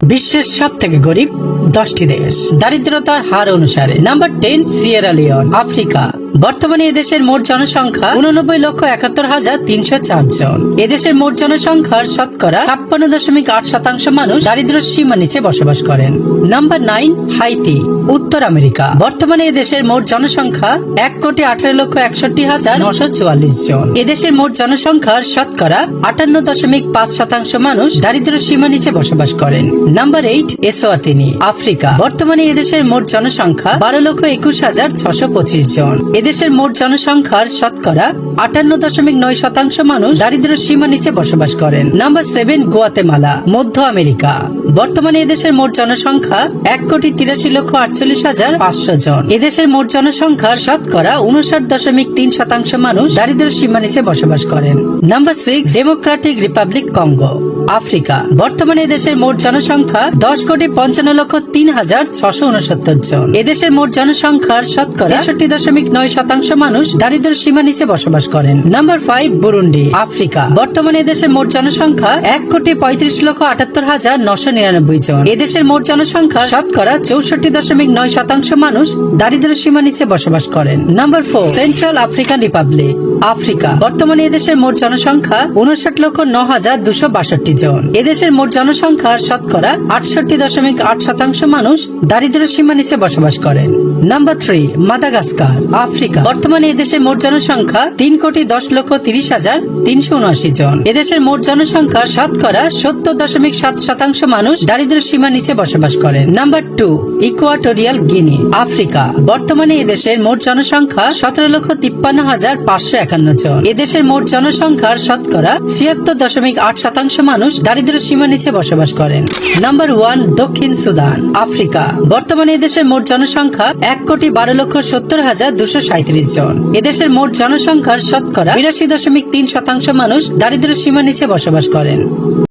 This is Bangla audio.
বিশ্বের সব থেকে গরিব 10টি দেশ দারিদ্রতার হার অনুসারে। Number 10, Sierra Leone, Africa. বর্তমানে এদেশের মোট জনসংখ্যা 89,71,304 জন। এদেশের মোট জনসংখ্যার শতকরা 56.8% মানুষ দারিদ্র সীমার নিচে বসবাস করেন। নাম্বার 9, হাইতি, উত্তর আমেরিকা। বর্তমানে এদেশের মোট জনসংখ্যা 1,18,61,944 জন। এদেশের মোট জনসংখ্যার শতকরা 58.5% মানুষ দারিদ্র সীমার নিচে বসবাস করেন। Number 8, Eswatini, Africa. বর্তমানে এদেশের মোট জনসংখ্যা 12,21,625 জন। এদেশের মোট জনসংখ্যার শতকরা 58.9% মানুষ দারিদ্র সীমার নিচে বসবাস করেন। নাম্বার 7, গুয়াতেমালা, মধ্য আমেরিকা। বর্তমানে এদেশের মোট জনসংখ্যা 1,83,48,500 জন। এদেশের মোট জনসংখ্যার শতকরা 59.3% মানুষ দারিদ্র সীমার নিচে বসবাস করেন। Number 6, Democratic Republic Congo, Africa. বর্তমানে এদেশের মোট জনসংখ্যা 10,55,669 জন। এদেশের মোট জনসংখ্যার শতকরা 63.9% মানুষ দারিদ্র সীমার নিচে বসবাস করেন। Number 5, Burundi, Africa. বর্তমানে এদেশের মোট জনসংখ্যা 1,35,78,999 জন। এদেশের মোট জনসংখ্যা শতকরা 64.9% মানুষ দারিদ্র সীমার নিচে বসবাস করেন। Number 4, central African Republic, Africa. বর্তমানে এদেশের মোট জনসংখ্যা 59,09,262 জন। এদেশের মোট জনসংখ্যার শতকরা 68.8% মানুষ দারিদ্র সীমার নিচে বসবাস করেন। Number 3, Madagascar, Africa. বর্তমানে এদেশের মোট জনসংখ্যা 3,10,30,379 জন। এদেশের মোট জনসংখ্যার শতকরা 70.7% মানুষ দারিদ্র সীমার নিচে বসবাস করেন। নাম্বার 2, ইকুয়াটোরিয়াল গিনি, আফ্রিকা। বর্তমানে এদেশের মোট জনসংখ্যা 17,53,551 জন। এদেশের মোট জনসংখ্যার শতকরা 76.8% মানুষ দারিদ্র সীমার নিচে বসবাস করেন। নাম্বার 1, দক্ষিণ সুদান, আফ্রিকা। বর্তমানে এদেশের মোট জনসংখ্যা 1,12,70,237 জন। এদেশের মোট জনসংখ্যার শতকরা 82.3% মানুষ দারিদ্র সীমার নিচে বসবাস করেন।